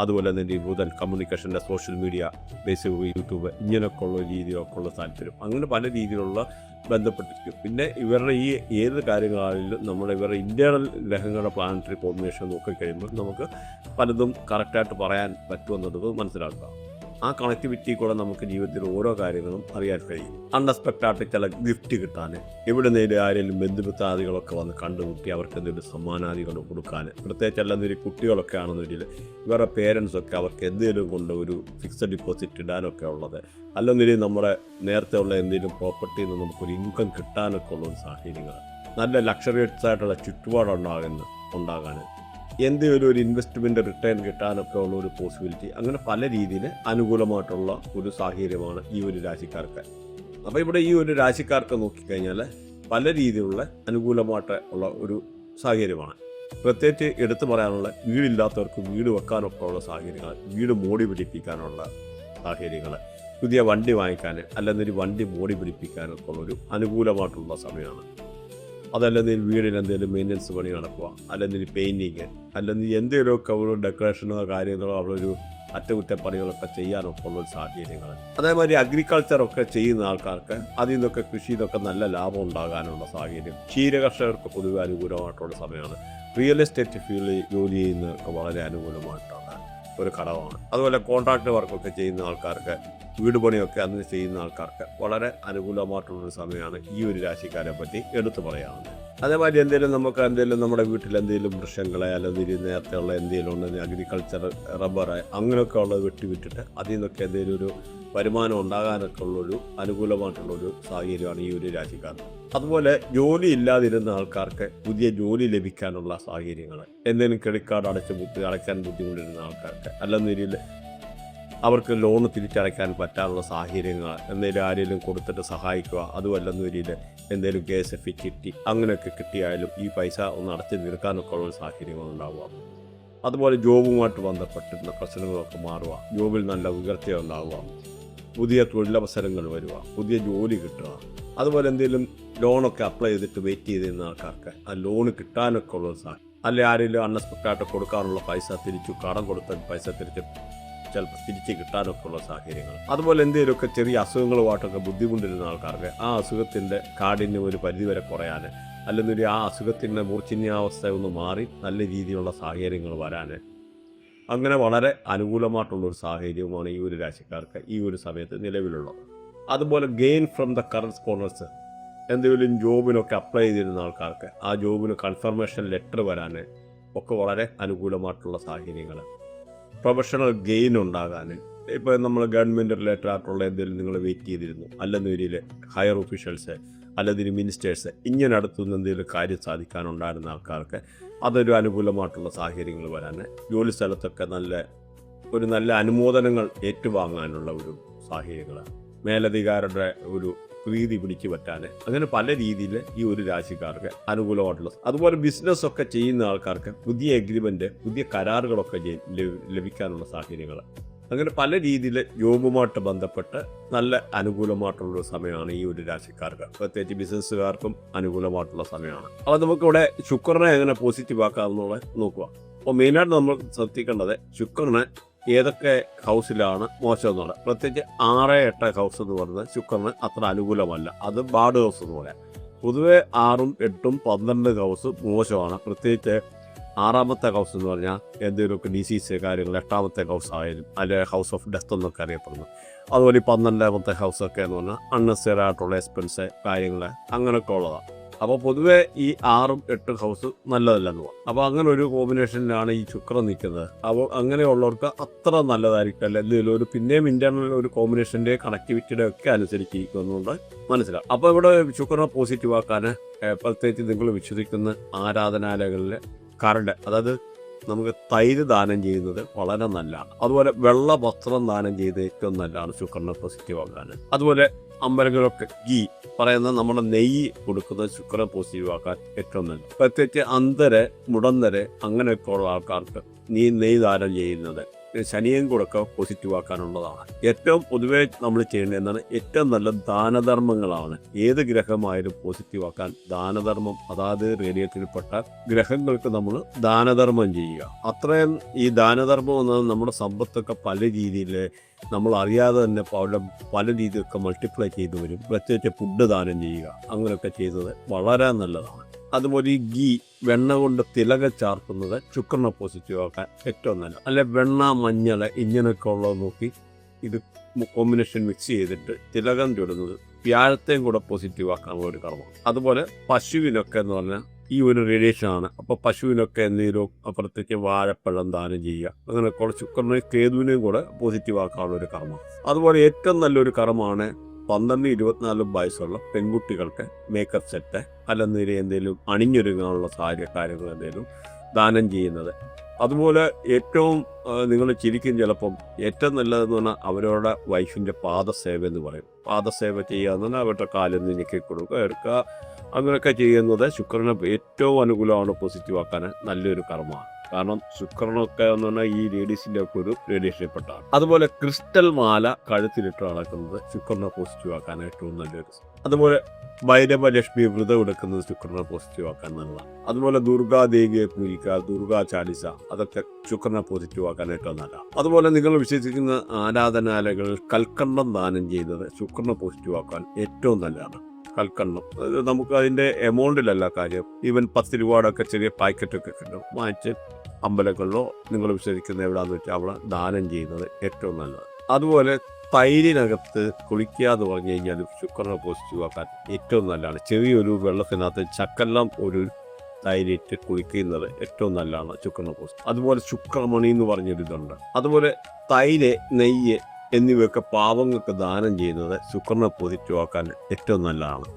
അതുപോലെ തന്നെ ബുധൻ കമ്മ്യൂണിക്കേഷൻ്റെ, സോഷ്യൽ മീഡിയ, ഫേസ്ബുക്ക്, യൂട്യൂബ് ഇങ്ങനെയൊക്കെ ഉള്ള രീതിയിലൊക്കെ ഉള്ള താല്പര്യം, അങ്ങനെ പല രീതിയിലുള്ള ബന്ധപ്പെട്ടിരിക്കും. പിന്നെ ഇവരുടെ ഈ ഏത് കാര്യങ്ങളായാലും ഇവരുടെ ഇൻറ്റേർണൽ ഗ്രഹങ്ങളുടെ പ്ലാനറ്ററി കോമ്പിനേഷൻ നോക്കിക്കഴിയുമ്പോൾ നമുക്ക് പലതും കറക്റ്റായിട്ട് പറയാൻ പറ്റുമെന്നത് മനസ്സിലാക്കുക. ആ കണക്ടിവിറ്റി കൂടെ നമുക്ക് ജീവിതത്തിൽ ഓരോ കാര്യങ്ങളും അറിയാൻ കഴിയും. അൺഎക്സ്പെക്റ്റായിട്ട് ചില ഗിഫ്റ്റ് കിട്ടാൻ, എവിടെ നേരിൽ ആരെങ്കിലും ബന്ധുമിത്രാദികളൊക്കെ വന്ന് കണ്ടുമുട്ടി അവർക്ക് എന്തെങ്കിലും സമ്മാനാദികൾ കൊടുക്കാൻ, പ്രത്യേകിച്ച് അല്ലെന്നൊരു കുട്ടികളൊക്കെ ആണെന്നൊരിൽ ഇവരുടെ പേരൻസൊക്കെ അവർക്ക് എന്തെങ്കിലും കൊണ്ട് ഒരു ഫിക്സഡ് ഡിപ്പോസിറ്റ് ഇടാനൊക്കെ ഉള്ളത്, അല്ലെന്നൊരു നമ്മുടെ നേരത്തെ ഉള്ള എന്തെങ്കിലും പ്രോപ്പർട്ടിയിൽ നിന്ന് നമുക്കൊരു ഇൻകം കിട്ടാനൊക്കെ ഉള്ള സാഹചര്യങ്ങൾ, നല്ല ലക്ഷറിയസ് ആയിട്ടുള്ള ചുറ്റുപാടുണ്ടാകാൻ, എന്തെങ്കിലും ഒരു ഇൻവെസ്റ്റ്മെൻറ്റ് റിട്ടേൺ കിട്ടാനൊക്കെ ഉള്ള ഒരു പോസിബിലിറ്റി, അങ്ങനെ പല രീതിയിൽ അനുകൂലമായിട്ടുള്ള ഒരു സാഹചര്യമാണ് ഈ ഒരു രാശിക്കാർക്ക്. അപ്പോൾ ഇവിടെ ഈ ഒരു രാശിക്കാർക്ക് നോക്കിക്കഴിഞ്ഞാൽ പല രീതിയിലുള്ള അനുകൂലമായിട്ട് ഉള്ള ഒരു സാഹചര്യമാണ്. പ്രത്യേകിച്ച് എടുത്തു പറയാനുള്ള വീടില്ലാത്തവർക്ക് വീട് വെക്കാനൊക്കെ ഉള്ള സാഹചര്യങ്ങൾ, വീട് മോടി പിടിപ്പിക്കാനുള്ള സാഹചര്യങ്ങൾ, പുതിയ വണ്ടി വാങ്ങിക്കാൻ, അല്ലെന്നൊരു വണ്ടി മോടി പിടിപ്പിക്കാനൊക്കെ ഉള്ളൊരു അനുകൂലമായിട്ടുള്ള സമയമാണ്. അതല്ലെങ്കിൽ വീടിന് എന്തെങ്കിലും മെയിൻ്റനൻസ് പണി നടക്കുക, അല്ലെങ്കിൽ പെയിൻറ്റിങ്, അല്ലെങ്കിൽ എന്തെങ്കിലുമൊക്കെ ഒരു ഡെക്കറേഷനോ കാര്യങ്ങളോ അവളൊരു അറ്റകുറ്റപ്പണികളൊക്കെ ചെയ്യാനൊക്കെ ഉള്ളൊരു സാഹചര്യങ്ങൾ. അതേമാതിരി അഗ്രികൾച്ചറൊക്കെ ചെയ്യുന്ന ആൾക്കാർക്ക് അതിൽ നിന്നൊക്കെ കൃഷിയിൽ നിന്നൊക്കെ നല്ല ലാഭം ഉണ്ടാകാനുള്ള സാഹചര്യം. ക്ഷീരകർഷകർക്ക് പൊതുവെ അനുകൂലമായിട്ടുള്ള സമയമാണ്. റിയൽ എസ്റ്റേറ്റ് ഫീൽഡിൽ ജോലി ചെയ്യുന്നവർക്ക് വളരെ അനുകൂലമായിട്ടുള്ള ഒരു ഘടകമാണ്. അതുപോലെ കോൺട്രാക്ട് വർക്കൊക്കെ ചെയ്യുന്ന ആൾക്കാർക്ക്, വീട് പണിയൊക്കെ അന്ന് ചെയ്യുന്ന ആൾക്കാർക്ക് വളരെ അനുകൂലമായിട്ടുള്ളൊരു സമയമാണ് ഈ ഒരു രാശിക്കാരെ പറ്റി എടുത്തു പറയാവുന്നത്. അതേമാതിരി എന്തെങ്കിലും നമ്മുടെ വീട്ടിൽ എന്തെങ്കിലും വൃക്ഷങ്ങളെ, അല്ലെങ്കിൽ നേരത്തെ ഉള്ള എന്തെങ്കിലും ഉണ്ടെങ്കിൽ അഗ്രികൾച്ചർ, റബ്ബർ അങ്ങനെയൊക്കെ ഉള്ളത് വിട്ടിട്ട് അതിൽ നിന്നൊക്കെ എന്തെങ്കിലും ഒരു വരുമാനം ഉണ്ടാകാനൊക്കെ ഉള്ളൊരു അനുകൂലമായിട്ടുള്ളൊരു സാഹചര്യമാണ് ഈ ഒരു രാശിക്കാർ. അതുപോലെ ജോലി ഇല്ലാതിരുന്ന ആൾക്കാർക്ക് പുതിയ ജോലി ലഭിക്കാനുള്ള സാഹചര്യങ്ങൾ, എന്തെങ്കിലും ക്രെഡിറ്റ് കാർഡ് അടയ്ക്കാൻ ബുദ്ധിമുട്ടിരുന്ന ആൾക്കാർക്ക്, അല്ലെന്നൊരിൽ അവർക്ക് ലോണ് തിരിച്ചടയ്ക്കാൻ പറ്റാനുള്ള സാഹചര്യങ്ങൾ, എന്തെങ്കിലും ആരെങ്കിലും കൊടുത്തിട്ട് സഹായിക്കുക, അതുമല്ലെന്നൊരിൽ എന്തെങ്കിലും KSF ചിട്ടി അങ്ങനെയൊക്കെ കിട്ടിയാലും ഈ പൈസ ഒന്ന് അടച്ചു തീർക്കാനൊക്കെ ഉള്ള സാഹചര്യങ്ങൾ ഉണ്ടാവുക. അതുപോലെ ജോബുമായിട്ട് ബന്ധപ്പെട്ടിരുന്ന പ്രശ്നങ്ങളൊക്കെ മാറുക, ജോബിൽ നല്ല ഉയർച്ച ഉണ്ടാവുക, പുതിയ തൊഴിലവസരങ്ങൾ വരിക, പുതിയ ജോലി കിട്ടുക. അതുപോലെ എന്തെങ്കിലും ലോണൊക്കെ അപ്ലൈ ചെയ്തിട്ട് വെയിറ്റ് ചെയ്തിരുന്ന ആൾക്കാർക്ക് ആ ലോണ് കിട്ടാനൊക്കെ ഉള്ള സാഹചര്യം, അല്ലെങ്കിൽ ആരെങ്കിലും അൺഎക്സ്പെക്റ്റായിട്ട് കൊടുക്കാനുള്ള പൈസ തിരിച്ചു, കടം കൊടുത്ത പൈസ ചിലപ്പോൾ തിരിച്ച് കിട്ടാനൊക്കെ ഉള്ള സാഹചര്യങ്ങൾ. അതുപോലെ എന്തെങ്കിലുമൊക്കെ ചെറിയ അസുഖങ്ങളുമായിട്ടൊക്കെ ബുദ്ധിമുട്ടിരുന്ന ആൾക്കാർക്ക് ആ അസുഖത്തിൻ്റെ കാഠിന്യം ഒരു പരിധിവരെ കുറയാൻ, അല്ലെങ്കിൽ ആ അസുഖത്തിൻ്റെ മൂർച്ഛന്യാവസ്ഥ ഒന്ന് മാറി നല്ല രീതിയിലുള്ള സാഹചര്യങ്ങൾ വരാൻ, അങ്ങനെ വളരെ അനുകൂലമായിട്ടുള്ളൊരു സാഹചര്യമാണ് ഈ ഒരു രാശിക്കാർക്ക് ഈ ഒരു സമയത്ത് നിലവിലുള്ളത്. അതുപോലെ ഗെയിൻ ഫ്രം ദ കറസ്പോണ്ടൻസ്, എന്തെങ്കിലും ജോബിനൊക്കെ അപ്ലൈ ചെയ്തിരുന്ന ആൾക്കാർക്ക് ആ ജോബിന് കൺഫർമേഷൻ ലെറ്റർ വരാൻ ഒക്കെ വളരെ അനുകൂലമായിട്ടുള്ള സാഹചര്യങ്ങൾ. പ്രൊഫഷണൽ ഗെയിൻ ഉണ്ടാകാൻ, ഇപ്പോൾ നമ്മൾ ഗവൺമെൻറ് റിലേറ്റഡ് ആയിട്ടുള്ള എന്തെങ്കിലും നിങ്ങൾ വെയിറ്റ് ചെയ്തിരുന്നു, അല്ലെന്നൊരിൽ ഹയർ ഒഫീഷ്യൽസ്, അല്ലെങ്കിൽ മിനിസ്റ്റേഴ്സ് ഇങ്ങനെ അടുത്തുനിന്ന് എന്തെങ്കിലും കാര്യം സാധിക്കാനുണ്ടായിരുന്ന ആൾക്കാർക്ക് അതൊരു അനുകൂലമായിട്ടുള്ള സാഹചര്യങ്ങൾ വരാൻ, ജോലി സ്ഥലത്തൊക്കെ നല്ല അനുമോദനങ്ങൾ ഏറ്റുവാങ്ങാനുള്ള ഒരു സാഹചര്യങ്ങൾ, മേലധികാരുടെ ഒരു പ്രീതി പിടിച്ചു പറ്റാൻ, അങ്ങനെ പല രീതിയിൽ ഈ ഒരു രാശിക്കാർക്ക് അനുകൂലമായിട്ടുള്ള. അതുപോലെ ബിസിനസ്സൊക്കെ ചെയ്യുന്ന ആൾക്കാർക്ക് പുതിയ എഗ്രിമെൻറ്റ്, പുതിയ കരാറുകളൊക്കെ ലഭിക്കാനുള്ള സാഹചര്യങ്ങൾ, അങ്ങനെ പല രീതിയിൽ ജോബുമായിട്ട് ബന്ധപ്പെട്ട് നല്ല അനുകൂലമായിട്ടുള്ളൊരു സമയമാണ് ഈ ഒരു രാശിക്കാർക്ക്. പ്രത്യേകിച്ച് ബിസിനസ്സുകാർക്കും അനുകൂലമായിട്ടുള്ള സമയമാണ്. അപ്പോൾ നമുക്കിവിടെ ശുക്രനെ എങ്ങനെ പോസിറ്റീവ് ആക്കാമെന്നുള്ളത് നോക്കുക. അപ്പോൾ മെയിനായിട്ട് നമ്മൾ ശ്രദ്ധിക്കേണ്ടത് ശുക്രന് ഏതൊക്കെ ഹൗസിലാണ് മോശം എന്നുള്ളത്. പ്രത്യേകിച്ച് 6, 8 ഹൗസ് എന്ന് പറയുന്നത് ശുക്രന് അത്ര അനുകൂലമല്ല. അത് ബാഡ് ഹൗസ് എന്ന് പറയാം. പൊതുവെ 6, 8, 12 ഹൗസ് മോശമാണ്. പ്രത്യേകിച്ച് 6ാമത്തെ ഹൗസ് എന്ന് പറഞ്ഞാൽ എന്തെങ്കിലുമൊക്കെ ഡിസീസ് കാര്യങ്ങൾ, 8ാമത്തെ ഹൗസ് ആയാലും അല്ലെങ്കിൽ ഹൗസ് ഓഫ് ഡെത്ത് എന്നൊക്കെ അറിയപ്പെടുന്നു. അതുപോലെ ഈ 12ാമത്തെ ഹൗസൊക്കെ എന്ന് പറഞ്ഞാൽ അൺനെസറി ആയിട്ടുള്ള എക്സ്പെൻസ് കാര്യങ്ങൾ അങ്ങനെയൊക്കെ ഉള്ളതാണ്. അപ്പോൾ പൊതുവെ ഈ 6, 8 ഹൗസ് നല്ലതല്ലെന്ന് പറയാം. അപ്പോൾ അങ്ങനെ ഒരു കോമ്പിനേഷനിലാണ് ഈ ശുക്രൻ നിൽക്കുന്നത്. അപ്പോൾ അങ്ങനെയുള്ളവർക്ക് അത്ര നല്ലതായിരിക്കില്ല. എന്തെങ്കിലും ഒരു പിന്നെയും ഇന്റർണൽ ഒരു കോമ്പിനേഷൻ്റെ കണക്ടിവിറ്റിയുടെ ഒക്കെ അനുസരിച്ചിരിക്കുന്നുണ്ട് മനസ്സിലാവും. അപ്പോൾ ഇവിടെ ശുക്രനെ പോസിറ്റീവ് ആക്കാൻ പ്രത്യേകിച്ച് നിങ്ങൾ വിശ്വസിക്കുന്ന ആരാധനാലയങ്ങളിലെ കറണ്ട്, അതായത് നമുക്ക് തൈര് ദാനം ചെയ്യുന്നത് വളരെ നല്ലതാണ്. അതുപോലെ വെള്ള വസ്ത്രം ദാനം ചെയ്ത് ഏറ്റവും നല്ലതാണ് ശുക്രനെ പോസിറ്റീവ് ആക്കാൻ. അതുപോലെ അമ്പലങ്ങളൊക്കെ ഗീ പറയുന്ന നമ്മുടെ നെയ്യ് കൊടുക്കുന്നത് ശുക്രനെ പോസിറ്റീവ് ആക്കാൻ ഏറ്റവും നല്ലത്. പ്രത്യേകിച്ച് അന്ധര്, മുടന്തര് അങ്ങനെയൊക്കെ ഉള്ള ആൾക്കാർക്ക് നെയ്യ് ദാനം ചെയ്യുന്നത് ശനിയും കൂടെയൊക്കെ പോസിറ്റീവ് ആക്കാനുള്ളതാണ്. ഏറ്റവും പൊതുവെ നമ്മൾ ചെയ്യേണ്ടത് എന്താണ്, ഏറ്റവും നല്ല ദാനധർമ്മങ്ങളാണ്. ഏത് ഗ്രഹമായാലും പോസിറ്റീവ് ആക്കാൻ ദാനധർമ്മം, അതായത് റേഡിയത്തിൽപ്പെട്ട ഗ്രഹങ്ങൾക്ക് നമ്മൾ ദാനധർമ്മം ചെയ്യുക. അത്രയും ഈ ദാനധർമ്മം എന്നത് നമ്മുടെ സമ്പത്തൊക്കെ പല രീതിയിൽ നമ്മൾ അറിയാതെ തന്നെ പല രീതിയൊക്കെ മൾട്ടിപ്ലൈ ചെയ്തു വരും. പ്രത്യേകിച്ച് ഫുഡ് ദാനം ചെയ്യുക, അങ്ങനെയൊക്കെ ചെയ്യുന്നത് വളരെ നല്ലതാണ്. അതുപോലെ ഈ ഗീ, വെണ്ണ കൊണ്ട് തിലകം ചാർത്തുന്നത് ശുക്രനെ പോസിറ്റീവ് ആക്കാൻ ഏറ്റവും നല്ല. അല്ലെ വെണ്ണ, മഞ്ഞൾ ഇങ്ങനെയൊക്കെ ഉള്ളത് നോക്കി ഇത് കോമ്പിനേഷൻ മിക്സ് ചെയ്തിട്ട് തിലകം ചുടുന്നത് വ്യാഴത്തെയും കൂടെ പോസിറ്റീവ് ആക്കാനുള്ള ഒരു കർമ്മം. അതുപോലെ പശുവിനൊക്കെ എന്ന് പറഞ്ഞാൽ ഈ ഒരു റേഡിയേഷനാണ്. അപ്പോൾ പശുവിനൊക്കെ എന്തെങ്കിലും പ്രത്യേകിച്ച് വാഴപ്പഴം ദാനം ചെയ്യുക, അങ്ങനെയൊക്കെ ശുക്രനെയും കേതുവിനെയും കൂടെ പോസിറ്റീവ് ആക്കാനുള്ള ഒരു കർമ്മം. അതുപോലെ ഏറ്റവും നല്ലൊരു കർമ്മമാണ് 12, 24 വയസ്സുള്ള പെൺകുട്ടികൾക്ക് മേക്കപ്പ് സെറ്റ് അല്ലെങ്കിൽ എന്തെങ്കിലും അണിഞ്ഞൊരുങ്ങാനുള്ള കാര്യങ്ങൾ എന്തെങ്കിലും ദാനം ചെയ്യുന്നത്. അതുപോലെ ഏറ്റവും നിങ്ങൾ ചിരിക്കും ചിലപ്പം, ഏറ്റവും നല്ലതെന്ന് പറഞ്ഞാൽ അവരുടെ വൈഫിൻ്റെ പാദസേവ എന്ന് പറയും. പാദസേവ ചെയ്യുക എന്ന് പറഞ്ഞാൽ അവരുടെ കാലിൽ നിന്ന് ഞെക്കി കൊടുക്കുക, എടുക്കുക, അങ്ങനെയൊക്കെ ചെയ്യുന്നത് ശുക്രനെ ഏറ്റവും അനുകൂലമാണ് പോസിറ്റീവ് ആക്കാൻ നല്ലൊരു കർമ്മമാണ്. കാരണം ശുക്രനൊക്കെ എന്ന് പറഞ്ഞാൽ ഈ ലേഡീസിൻ്റെ ഒക്കെ ഒരു റേഡിയേഷനിൽപ്പെട്ടാണ്. അതുപോലെ ക്രിസ്റ്റൽ മാല കഴുത്തിലിട്ട് നടക്കുന്നത് ശുക്രനെ പോസിറ്റീവ് ആക്കാൻ ഏറ്റവും നല്ലൊരു. അതുപോലെ ഭൈരവലക്ഷ്മി വ്രതം എടുക്കുന്നത് ശുക്രനെ പോസിറ്റീവ് ആക്കാൻ നല്ലതാണ്. അതുപോലെ ദുർഗാദേവിയെ പൂജിക്കുക, ദുർഗാ ചാലിസ, അതൊക്കെ ശുക്രനെ പോസിറ്റീവ് ആക്കാൻ ഏറ്റവും നല്ലതാണ്. അതുപോലെ നിങ്ങൾ വിശ്വസിക്കുന്ന ആരാധനാലയങ്ങളിൽ കൽക്കണ്ടം ദാനം ചെയ്യുന്നത് ശുക്രനെ പോസിറ്റീവ് ആക്കാൻ ഏറ്റവും നല്ലതാണ്. കൽക്കണ്ടം നമുക്ക് അതിൻ്റെ എമൗണ്ടിലല്ല കാര്യം, ഈവൻ 10 രൂപയുടെയൊക്കെ ചെറിയ പാക്കറ്റൊക്കെ കിട്ടും, വാങ്ങിച്ച് അമ്പലങ്ങളിലോ നിങ്ങൾ വിശ്വസിക്കുന്ന എവിടെയാണെന്ന് വെച്ചാൽ അവിടെ ദാനം ചെയ്യുന്നത് ഏറ്റവും നല്ലത്. അതുപോലെ തൈരിനകത്ത് കുളിക്കാതെ പറഞ്ഞു കഴിഞ്ഞാൽ ശുക്രനെ പോസിറ്റീവ് ആക്കാൻ ഏറ്റവും നല്ലതാണ്. ചെറിയൊരു വെള്ളത്തിനകത്ത് ചക്കെല്ലാം ഒരു തൈരിട്ട് കുളിക്കുന്നത് ഏറ്റവും നല്ലതാണ് ശുക്രനെ പോസിറ്റീവ്. അതുപോലെ ശുക്രമണി എന്ന് പറഞ്ഞൊരിതുണ്ട്. അതുപോലെ തൈര്, നെയ്യ് എന്നിവയൊക്കെ പാവങ്ങൾക്ക് ദാനം ചെയ്യുന്നത് ശുക്രനെ പോസിറ്റീവ് ആക്കാൻ ഏറ്റവും നല്ലതാണ്.